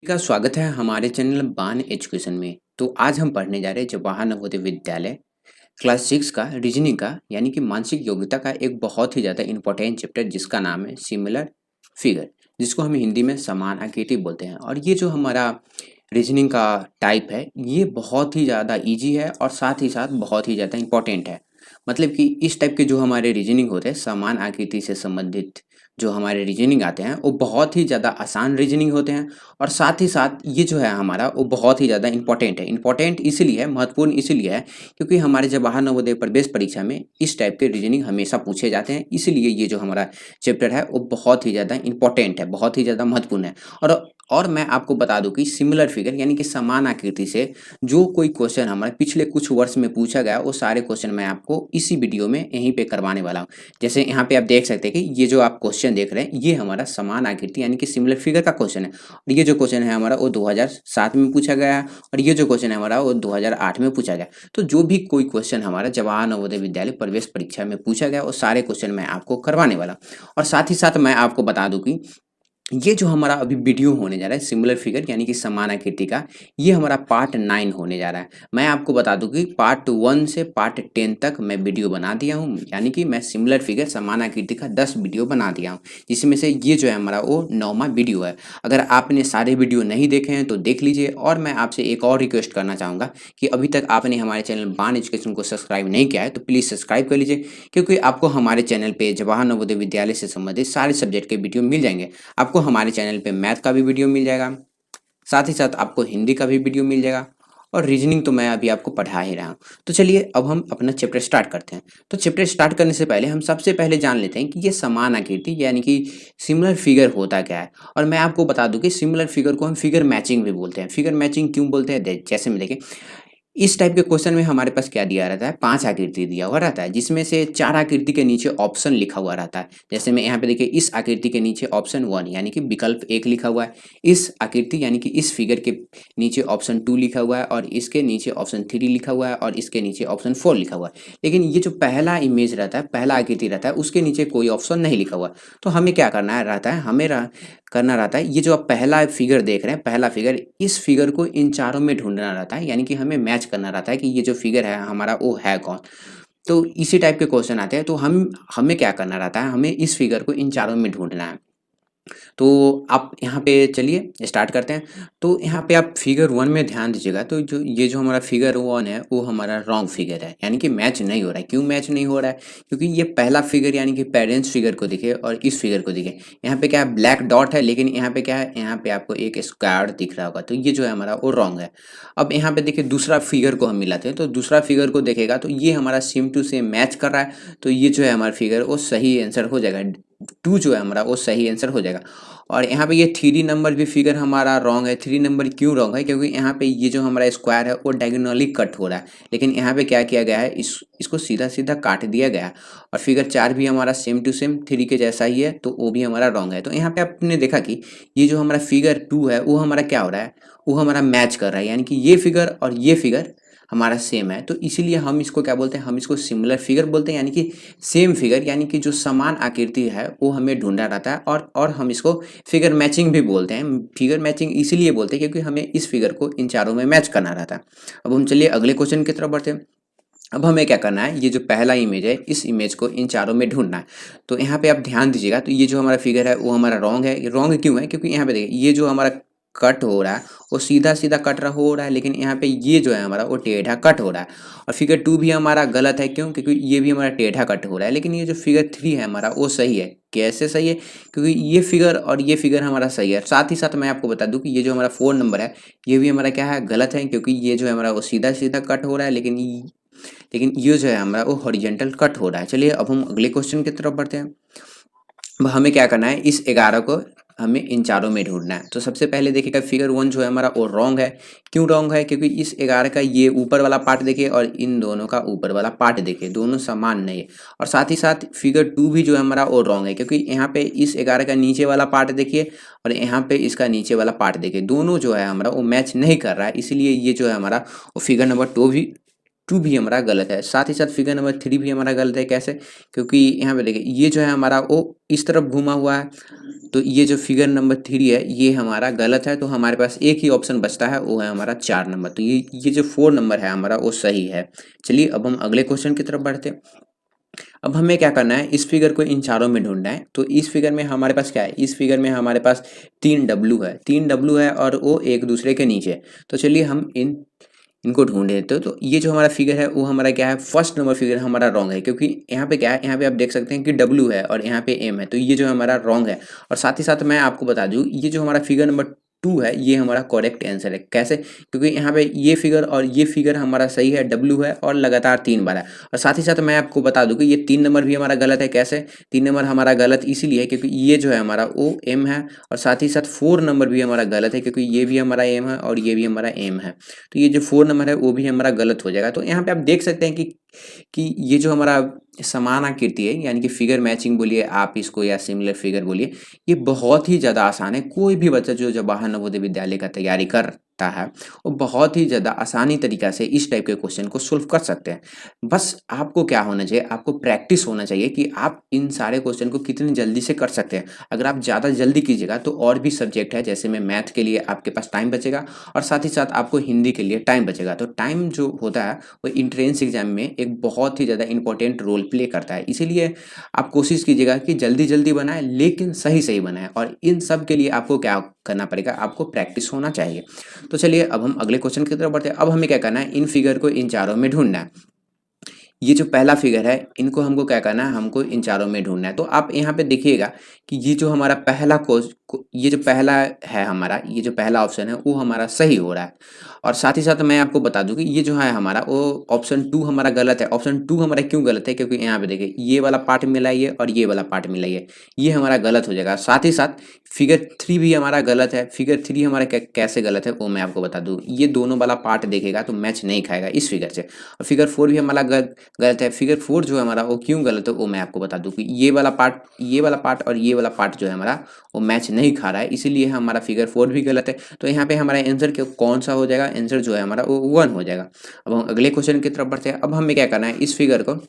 का स्वागत है हमारे चैनल बान एजुकेशन में। तो आज हम पढ़ने जा रहे हैं जवाहर नवोदय विद्यालय क्लास 6 का रीजनिंग का यानी कि मानसिक योग्यता का एक बहुत ही ज़्यादा इंपॉर्टेंट चैप्टर जिसका नाम है सिमिलर फिगर, जिसको हम हिंदी में समान आकृति बोलते हैं। और ये जो हमारा रीजनिंग का टाइप है ये बहुत ही ज़्यादा इजी है और साथ ही साथ बहुत ही ज़्यादा इंपॉर्टेंट है। मतलब कि इस टाइप के जो हमारे रीजनिंग होते हैं समान आकृति से संबंधित जो हमारे रीजनिंग आते हैं वो बहुत ही ज़्यादा आसान रीजनिंग होते हैं। और साथ ही साथ ये जो है हमारा वो बहुत ही ज़्यादा इंपॉर्टेंट है। इंपॉर्टेंट इसलिए है, महत्वपूर्ण इसलिए है क्योंकि हमारे जवाहर नवोदय प्रवेश परीक्षा में इस टाइप के रीजनिंग हमेशा पूछे जाते हैं। इसलिए ये जो हमारा चैप्टर है वो बहुत ही ज़्यादा इंपॉर्टेंट है, बहुत ही ज़्यादा महत्वपूर्ण है। और मैं आपको बता दूं कि सिमिलर फिगर यानी कि समान आकृति से जो कोई क्वेश्चन हमारे पिछले कुछ वर्ष में पूछा गया वो सारे क्वेश्चन मैं आपको इसी वीडियो में यहीं पे करवाने वाला हूँ। जैसे यहाँ पे आप देख सकते हैं कि ये जो आप क्वेश्चन देख रहे हैं ये हमारा समान आकृति यानी कि सिमिलर फिगर का क्वेश्चन है। और ये जो क्वेश्चन है हमारा वो 2007 में पूछा गया है और ये जो क्वेश्चन है हमारा वो 2008 में पूछा गया। तो जो भी कोई क्वेश्चन हमारा जवाहर नवोदय विद्यालय प्रवेश परीक्षा में पूछा गया वो सारे क्वेश्चन मैं आपको करवाने वाला हूँ। और साथ ही साथ मैं आपको बता दूं कि ये जो हमारा अभी वीडियो होने जा रहा है सिमिलर फिगर यानी कि समान आकृति का, ये हमारा पार्ट 9 होने जा रहा है। मैं आपको बता दूं कि पार्ट 1 से पार्ट 10 तक मैं वीडियो बना दिया हूँ, यानी कि मैं सिमिलर फिगर समान आकृति का 10 वीडियो बना दिया हूँ, जिसमें से ये जो है हमारा वो 9वां वीडियो है। अगर आपने सारे वीडियो नहीं देखे हैं तो देख लीजिए। और मैं आपसे एक और रिक्वेस्ट करना चाहूँगा कि अभी तक आपने हमारे चैनल बान एजुकेशन को सब्सक्राइब नहीं किया है तो प्लीज़ सब्सक्राइब कर लीजिए, क्योंकि आपको हमारे चैनल पर जवाहर नवोदय विद्यालय से संबंधित सारे सब्जेक्ट के वीडियो मिल जाएंगे। आपको हमारे चैनल पे मैथ का भी वीडियो मिल जाएगा, साथ ही साथ आपको हिंदी का भी वीडियो मिल जाएगा और रीजनिंग तो मैं अभी आपको पढ़ा ही रहा हूँ। तो चलिए अब हम अपना चैप्टर स्टार्ट करते हैं। तो चैप्टर स्टार्ट करने से पहले हम सबसे पहले जान लेते हैं कि ये समान आकृति यानी कि सिमिलर फिगर होता क्या है। और मैं आपको बता दूं कि सिमिलर फिगर को हम फिगर मैचिंग भी बोलते हैं। फिगर मैचिंग क्यों बोलते हैं, जैसे में देखें इस टाइप के क्वेश्चन में हमारे पास क्या दिया रहता है, 5 आकृति दिया हुआ रहता है, जिसमें से 4 आकृति के नीचे ऑप्शन लिखा हुआ रहता है। जैसे मैं यहाँ पे देखिए इस आकृति के नीचे ऑप्शन 1 यानी कि विकल्प 1 लिखा हुआ है, इस आकृति यानी कि इस फिगर के नीचे ऑप्शन 2 लिखा हुआ है और इसके नीचे ऑप्शन 3 लिखा हुआ है और इसके नीचे ऑप्शन 4 लिखा हुआ है। लेकिन ये जो पहला इमेज रहता है, पहला आकृति रहता है, उसके नीचे कोई ऑप्शन नहीं लिखा हुआ। तो हमें क्या करना है रहता है, करना रहता है, ये जो आप पहला फिगर देख रहे हैं, पहला फिगर, इस फिगर को इन चारों में ढूंढना रहता है, यानी कि हमें मैच करना रहता है कि ये जो फिगर है हमारा वो है कौन। तो इसी टाइप के क्वेश्चन आते हैं। तो हमें क्या करना रहता है, हमें इस फिगर को इन चारों में ढूंढना है। तो आप यहाँ पे चलिए स्टार्ट करते हैं। तो यहाँ पे आप फिगर 1 में ध्यान दीजिएगा। तो जो हमारा फिगर 1 है वो हमारा रॉन्ग फिगर है, यानी कि मैच नहीं हो रहा है। क्यों मैच नहीं हो रहा है, क्योंकि ये पहला फिगर यानी कि पेरेंट्स फिगर को दिखे और इस फिगर को दिखे, यहाँ पे क्या है ब्लैक डॉट है, लेकिन यहाँ पे क्या है, यहाँ पे आपको एक स्क्वायर दिख रहा होगा। तो ये जो है हमारा वो रॉन्ग है। अब यहाँ पे देखिए दूसरा फिगर को हम मिलाते हैं, तो दूसरा फिगर को देखेगा तो ये हमारा सेम टू सेम मैच कर रहा है। तो ये जो है हमारा फिगर वो सही आंसर हो जाएगा, 2 जो है हमारा वो सही आंसर हो जाएगा। और यहाँ पे ये 3 नंबर भी फिगर हमारा रॉन्ग है। 3 नंबर क्यों रॉन्ग है, क्योंकि यहाँ पे ये जो हमारा स्क्वायर है वो डायगोनली कट हो रहा है, लेकिन यहाँ पे क्या किया गया है, इसको सीधा सीधा काट दिया गया है। और फिगर 4 भी हमारा सेम टू सेम 3 के जैसा ही है, तो वो भी हमारा रॉन्ग है। तो यहाँ पे आपने देखा कि ये जो हमारा फिगर 2 है वो हमारा क्या हो रहा है, वो हमारा मैच कर रहा है, यानी कि ये फिगर और ये फिगर हमारा सेम है। तो इसीलिए हम इसको क्या बोलते हैं, हम इसको सिमिलर फिगर बोलते हैं, यानी कि सेम फिगर, यानी कि जो समान आकृति है वो हमें ढूंढना रहता है। और हम इसको फिगर मैचिंग भी बोलते हैं। फिगर मैचिंग इसीलिए बोलते हैं क्योंकि हमें इस फिगर को इन चारों में मैच करना रहता है। अब हम चलिए अगले क्वेश्चन की तरफ बढ़ते हैं। अब हमें क्या करना है, ये जो पहला इमेज है इस इमेज को इन चारों में ढूंढना है। तो यहाँ पे आप ध्यान दीजिएगा। तो ये जो हमारा फिगर है वो हमारा रॉन्ग है। ये रॉन्ग क्यों है, क्योंकि यहाँ पे देखिए ये जो हमारा कट हो रहा है वो सीधा सीधा कट रहा हो रहा है, लेकिन यहाँ पे ये जो है हमारा वो टेढ़ा कट हो रहा है। और फिगर 2 भी हमारा गलत है, क्यों, क्योंकि ये भी हमारा टेढ़ा कट हो रहा है। लेकिन ये जो फिगर 3 है हमारा वो सही है। कैसे सही है, क्योंकि ये फिगर और ये फिगर हमारा सही है। साथ ही साथ मैं आपको बता दूं कि ये जो हमारा 4 नंबर है ये भी हमारा क्या है, गलत है, क्योंकि ये जो है हमारा वो सीधा सीधा कट हो रहा है, लेकिन ये जो है हमारा वो हॉरिजॉन्टल कट हो रहा है। चलिए अब हम अगले क्वेश्चन की तरफ बढ़ते हैं। अब हमें क्या करना है, इस 11 को हमें इन चारों में ढूंढना है। तो सबसे पहले देखिएगा फिगर 1 जो है हमारा वो रॉन्ग है। क्यों रॉन्ग है, क्योंकि इस 11 का ये ऊपर वाला पार्ट देखिए और इन दोनों का ऊपर वाला पार्ट देखिए, दोनों समान नहीं है। और साथ ही साथ फिगर 2 भी जो है हमारा वो रॉन्ग है, क्योंकि यहाँ पे इस 11 का नीचे वाला पार्ट देखिए और यहाँ पे इसका नीचे वाला पार्ट देखिए, दोनों जो है हमारा वो मैच नहीं कर रहा है। इसलिए ये जो है हमारा वो फिगर नंबर 2 भी 2 भी हमारा गलत है। साथ ही साथ फिगर नंबर 3 भी हमारा गलत है। कैसे? क्योंकि यहाँ पे देखिए ये जो है हमारा वो इस तरफ घूमा हुआ है, तो ये जो फिगर नंबर 3 है ये हमारा गलत है। तो हमारे पास एक ही ऑप्शन बचता है, वो है हमारा 4 नंबर। तो ये जो 4 नंबर है हमारा वो सही है। चलिए अब हम अगले क्वेश्चन की तरफ बढ़ते हैं। अब हमें क्या करना है, इस फिगर को इन चारों में ढूंढना है। तो इस फिगर में हमारे पास क्या है, इस फिगर में हमारे पास 3 डब्लू है, 3 डब्लू है और वो एक दूसरे के नीचे है। तो चलिए हम इनको ढूंढ लेते हो। तो ये जो हमारा फिगर है वो हमारा क्या है, फर्स्ट नंबर फिगर हमारा रॉन्ग है, क्योंकि यहाँ पे क्या है, यहाँ पे आप देख सकते हैं कि डब्लू है और यहाँ पे एम है, तो ये जो हमारा रॉन्ग है। और साथ ही साथ मैं आपको बता दूं, ये जो हमारा फिगर नंबर 2 है ये हमारा करेक्ट आंसर है। कैसे? क्योंकि यहाँ पे ये फिगर और ये फिगर हमारा सही है, डब्लू है और लगातार 3 बार है। और साथ ही साथ मैं आपको बता दूं कि ये 3 नंबर भी हमारा गलत है। कैसे 3 नंबर हमारा गलत इसीलिए है क्योंकि ये जो है हमारा ओ एम है, और साथ ही साथ 4 नंबर भी हमारा गलत है क्योंकि ये भी हमारा एम है और ये भी हमारा एम है। तो ये जो 4 नंबर है वो भी हमारा गलत हो जाएगा। तो यहाँ पे आप देख सकते हैं कि ये जो हमारा समान आकृति है, यानी कि फिगर मैचिंग बोलिए आप इसको या सिमिलर फिगर बोलिए, ये बहुत ही ज़्यादा आसान है। कोई भी बच्चा जो जवाहर नवोदय विद्यालय का तैयारी करता है वो बहुत ही ज़्यादा आसानी तरीका से इस टाइप के क्वेश्चन को सोल्व कर सकते हैं। बस आपको क्या होना चाहिए, आपको प्रैक्टिस होना चाहिए कि आप इन सारे क्वेश्चन को कितनी जल्दी से कर सकते हैं। अगर आप ज़्यादा जल्दी कीजिएगा तो और भी सब्जेक्ट है, जैसे में मैथ के लिए आपके पास टाइम बचेगा और साथ ही साथ आपको हिंदी के लिए टाइम बचेगा। तो टाइम जो होता है वो एंट्रेंस एग्जाम में एक बहुत ही ज़्यादा इंपॉर्टेंट रोल प्ले करता है। इसीलिए आप कोशिश कीजिएगा कि जल्दी जल्दी बनाएं लेकिन सही सही बनाएं, और इन सब के लिए आपको क्या करना पड़ेगा, आपको प्रैक्टिस होना चाहिए। तो चलिए अब हम अगले क्वेश्चन की तरफ बढ़ते हैं। अब हमें क्या करना है, इन फिगर को इन चारों में ढूंढना है। ये जो पहला फिगर है इनको हमको क्या करना है, हमको इन चारों में ढूंढना है। तो आप यहाँ पे देखिएगा कि ये जो हमारा पहला ये जो पहला है हमारा, ये जो पहला ऑप्शन है वो हमारा सही हो रहा है। और साथ ही साथ मैं आपको बता दूं कि ये जो है हमारा वो ऑप्शन 2 हमारा गलत है। ऑप्शन 2 हमारा क्यों गलत है, क्योंकि यहाँ पे देखिए ये वाला पार्ट मिलाइए और ये वाला पार्ट मिलाइए, ये हमारा गलत हो जाएगा। साथ ही साथ फिगर 3 भी हमारा गलत है। फिगर 3 हमारा कैसे गलत है वो मैं आपको बता दूं, ये दोनों वाला पार्ट देखेगा तो मैच नहीं खाएगा इस फिगर से। और फिगर 4 भी हमारा गलत है। फिगर 4 जो है हमारा वो क्यों गलत है वो मैं आपको बता दूं कि ये वाला पार्ट और ये वाला पार्ट जो है हमारा वो मैच नहीं खा रहा है, इसीलिए हमारा फिगर 4 भी गलत है। तो यहाँ पे हमारा आंसर कौन सा हो जाएगा, आंसर जो है हमारा वो 1 हो जाएगा। अब हम अगले क्वेश्चन की तरफ बढ़ते हैं। अब हमें क्या करना है, इस फिगर को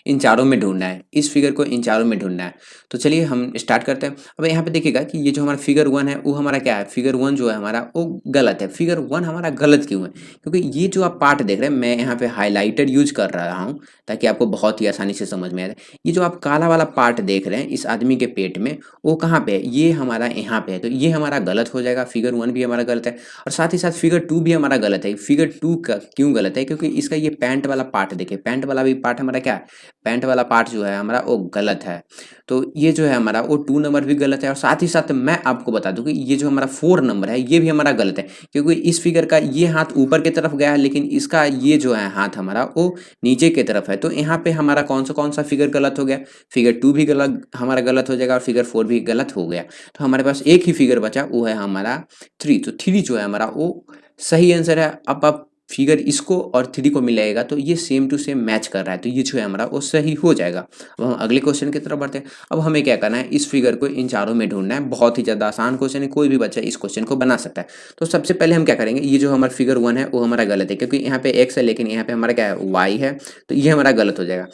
इन चारों में ढूंढना है, इस फिगर को इन चारों में ढूंढना है। तो चलिए हम स्टार्ट करते हैं। अब यहाँ पे देखिएगा कि ये जो हमारा फिगर 1 है वो हमारा क्या है, फिगर 1 जो है हमारा वो गलत है। फिगर 1 हमारा गलत क्यों है, क्योंकि ये जो आप पार्ट देख रहे हैं मैं यहाँ पे हाईलाइटेड यूज कर रहा हूँ ताकि आपको बहुत ही आसानी से समझ में आ जाए। ये जो आप काला वाला पार्ट देख रहे हैं इस आदमी के पेट में, वो कहाँ पे है, ये हमारा यहाँ पे है। तो ये हमारा गलत हो जाएगा, फिगर 1 भी हमारा गलत है। और साथ ही साथ फिगर 2 भी हमारा गलत है। फिगर 2 का क्यों गलत है, क्योंकि इसका ये पैंट वाला पार्ट देखिए, पैंट वाला भी पार्ट हमारा क्या है, पैंट वाला पार्ट जो है हमारा वो गलत है। तो ये जो है हमारा वो 2 नंबर भी गलत है। और साथ ही साथ मैं आपको बता दूं कि ये जो हमारा 4 नंबर है ये भी हमारा गलत है, क्योंकि इस फिगर का ये हाथ ऊपर की तरफ गया है लेकिन इसका ये जो है हाथ हमारा वो नीचे की तरफ है। तो यहाँ पे हमारा कौन सा फिगर गलत हो गया, फिगर 2 भी गलत हमारा गलत हो जाएगा और फिगर 4 भी गलत हो गया। तो हमारे पास एक ही फिगर बचा, वो है हमारा 3। तो 3 जो है हमारा वो सही आंसर है। अब आप फिगर इसको और 3 को मिलाएगा तो ये सेम टू सेम मैच कर रहा है, तो ये जो है हमारा वो सही हो जाएगा। अब हम अगले क्वेश्चन की तरफ बढ़ते हैं। अब हमें क्या करना है, इस फिगर को इन चारों में ढूंढना है। बहुत ही ज़्यादा आसान क्वेश्चन है, कोई भी बच्चा इस क्वेश्चन को बना सकता है। तो सबसे पहले हम क्या करेंगे, ये जो हमारा फिगर 1 है वो हमारा गलत है, क्योंकि यहाँ पे x है लेकिन यहाँ पे हमारा क्या है, y है, तो ये हमारा गलत हो जाएगा।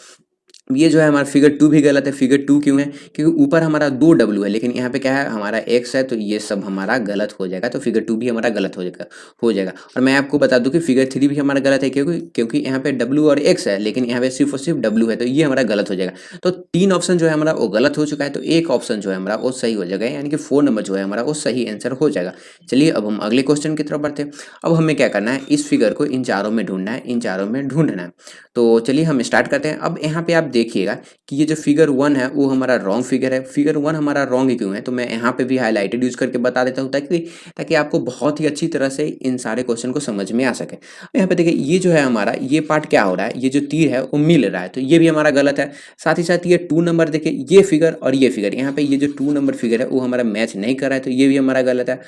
ये जो है हमारा फिगर 2 भी गलत है। फिगर 2 क्यों है, क्योंकि ऊपर हमारा 2 डब्लू है लेकिन यहाँ पे क्या है हमारा x है, तो ये सब हमारा गलत हो जाएगा। तो फिगर 2 भी हमारा गलत हो जाएगा। और मैं आपको बता दूं कि फिगर 3 भी हमारा गलत है, क्योंकि यहाँ पे w और x है लेकिन यहाँ पे सिर्फ और सिर्फ w है, तो ये हमारा गलत हो जाएगा। तो 3 ऑप्शन जो है हमारा वो गलत हो चुका है, तो एक ऑप्शन जो है हमारा वो सही हो जाएगा, यानी कि 4 नंबर जो है हमारा वो सही आंसर हो जाएगा। चलिए अब हम अगले क्वेश्चन की तरफ बढ़ते हैं। अब हमें क्या करना है, इस फिगर को इन चारों में ढूंढना है, इन चारों में ढूंढना है। तो चलिए हम स्टार्ट करते हैं। अब यहाँ पे आप देखिएगा कि ये जो फिगर 1 है वो हमारा रॉन्ग फिगर है। फिगर 1 हमारा रॉन्ग क्यों है, तो मैं यहाँ पे भी हाईलाइटेड यूज करके बता देता हूँ ताकि आपको बहुत ही अच्छी तरह से इन सारे क्वेश्चन को समझ में आ सके। यहाँ पे देखिए ये जो है हमारा ये पार्ट क्या हो रहा है, ये जो तीर है वो मिल रहा है, तो ये भी हमारा गलत है। साथ ही साथ ये 2 नंबर देखिए, ये फिगर और ये फिगर, यहाँ पे ये जो 2 नंबर फिगर है वो हमारा मैच नहीं कर रहा है, तो ये भी हमारा गलत है।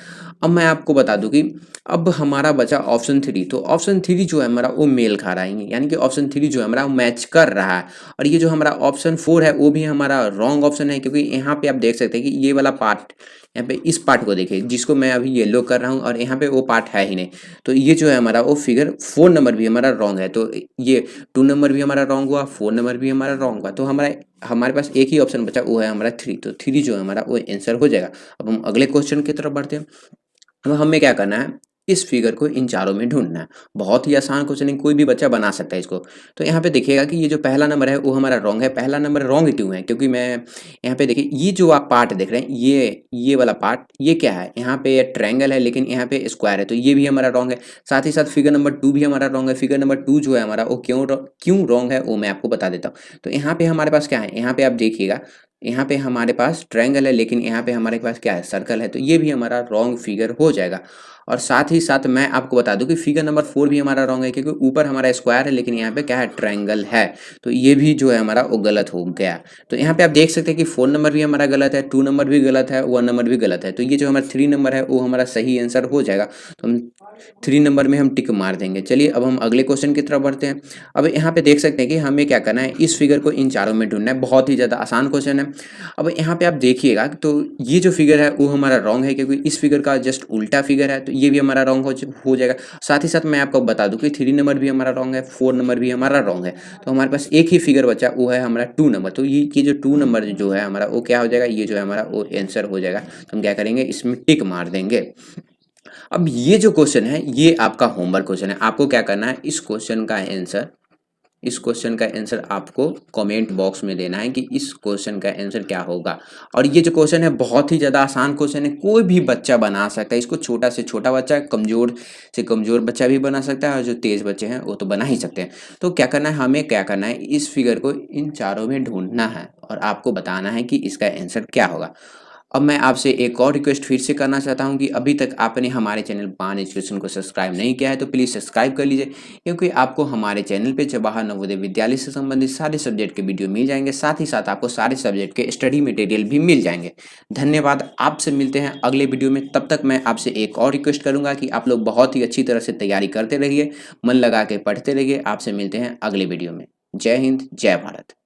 अब मैं आपको बता दूं कि अब हमारा बचा ऑप्शन 3। तो ऑप्शन 3 जो है हमारा वो मेल खा रहा है, यानी कि ऑप्शन 3 जो है हमारा मैच कर रहा है। और ये ये जो हमारा ऑप्शन 4 है वो भी हमारा रॉन्ग ऑप्शन है, क्योंकि यहाँ पे आप देख सकते हैं कि ये वाला पार्ट, यहाँ पे इस पार्ट को देखिए जिसको मैं अभी येलो कर रहा हूँ, और यहाँ पे वो पार्ट है ही नहीं। तो ये जो है हमारा वो फिगर 4 नंबर भी हमारा रॉन्ग है। तो ये 2 नंबर भी हमारा रॉन्ग हुआ, 4 नंबर भी हमारा रॉन्ग हुआ। तो हमारे पास एक ही ऑप्शन बचा, वो है हमारा 3। तो 3 जो है हमारा वो आंसर हो जाएगा। अब हम अगले क्वेश्चन की तरफ बढ़ते हैं। अब हमें क्या करना है, इस फिगर को इन चारों में ढूंढना है। बहुत ही आसान क्वेश्चन है, कोई भी बच्चा बना सकता है इसको। तो यहाँ पे देखिएगा कि ये जो पहला नंबर है वो हमारा रॉन्ग है। पहला नंबर रॉन्ग क्यों है, क्योंकि मैं यहाँ पे देखिए ये जो आप पार्ट देख रहे हैं, ये वाला पार्ट, ये क्या है, यहाँ पे ट्रायंगल है लेकिन यहाँ पे स्क्वायर है, तो ये भी हमारा रॉन्ग है। साथ ही साथ फिगर नंबर 2 भी हमारा रॉन्ग है। फिगर नंबर 2 जो है हमारा वो क्यों रॉन्ग है वो मैं आपको बता देता हूँ। तो यहाँ पे हमारे पास क्या है, यहाँ पे आप देखिएगा, यहाँ पे हमारे पास ट्रायंगल है लेकिन यहाँ पे हमारे पास क्या है, सर्कल है। तो ये भी हमारा रॉन्ग फिगर हो जाएगा। और साथ ही साथ मैं आपको बता दूं कि फिगर नंबर 4 भी हमारा रॉन्ग है, क्योंकि ऊपर हमारा स्क्वायर है लेकिन यहाँ पे क्या है, ट्रायंगल है। तो ये भी जो है हमारा वो गलत हो गया। तो यहाँ पे आप देख सकते हैं कि 4 नंबर भी हमारा गलत है, 2 नंबर भी गलत है, 1 नंबर भी गलत है। तो ये जो हमारा 3 नंबर है वो हमारा सही आंसर हो जाएगा। तो हम 3 नंबर में हम टिक मार देंगे। चलिए अब हम अगले क्वेश्चन की तरफ बढ़ते हैं। अब यहाँ पे देख सकते हैं कि हमें क्या करना है, इस फिगर को इन चारों में ढूंढना है। बहुत ही ज़्यादा आसान क्वेश्चन है। अब यहाँ पे आप देखिएगा तो ये जो फिगर है वो हमारा रॉन्ग है, क्योंकि इस फिगर का जस्ट उल्टा फिगर है। तो ये भी हमारा रॉन्ग हो जाएगा। साथ ही साथ मैं आपको बता दूं कि 3 नंबर भी हमारा रॉन्ग है, 4 नंबर भी हमारा रॉन्ग है। तो हमारे पास एक ही फिगर बचा, वो है हमारा 2 नंबर। तो ये जो 2 नंबर जो है हमारा वो क्या हो जाएगा, ये जो है हमारा वो आंसर हो जाएगा। तो हम क्या करेंगे, इसमें टिक मार देंगे। अब ये जो क्वेश्चन है ये आपका होमवर्क क्वेश्चन है। आपको क्या करना है, इस क्वेश्चन का आंसर आपको कमेंट बॉक्स में देना है कि इस क्वेश्चन का आंसर क्या होगा। और ये जो क्वेश्चन है बहुत ही ज़्यादा आसान क्वेश्चन है, कोई भी बच्चा बना सकता है इसको। छोटा से छोटा बच्चा, कमज़ोर से कमज़ोर बच्चा भी बना सकता है, और जो तेज़ बच्चे हैं वो तो बना ही सकते हैं। तो क्या करना है, हमें क्या करना है, इस फिगर को इन चारों में ढूंढना है और आपको बताना है कि इसका आंसर क्या होगा। अब मैं आपसे एक और रिक्वेस्ट फिर से करना चाहता हूं कि अभी तक आपने हमारे चैनल बान एजुकेशन को सब्सक्राइब नहीं किया है तो प्लीज़ सब्सक्राइब कर लीजिए, क्योंकि आपको हमारे चैनल पे जवाहर नवोदय विद्यालय से संबंधित सारे सब्जेक्ट के वीडियो मिल जाएंगे। साथ ही साथ आपको सारे सब्जेक्ट के स्टडी मटेरियल भी मिल जाएंगे। धन्यवाद। आपसे मिलते हैं अगले वीडियो में। तब तक मैं आपसे एक और रिक्वेस्ट करूँगा कि आप लोग बहुत ही अच्छी तरह से तैयारी करते रहिए, मन लगा के पढ़ते रहिए। आपसे मिलते हैं अगले वीडियो में। जय हिंद, जय भारत।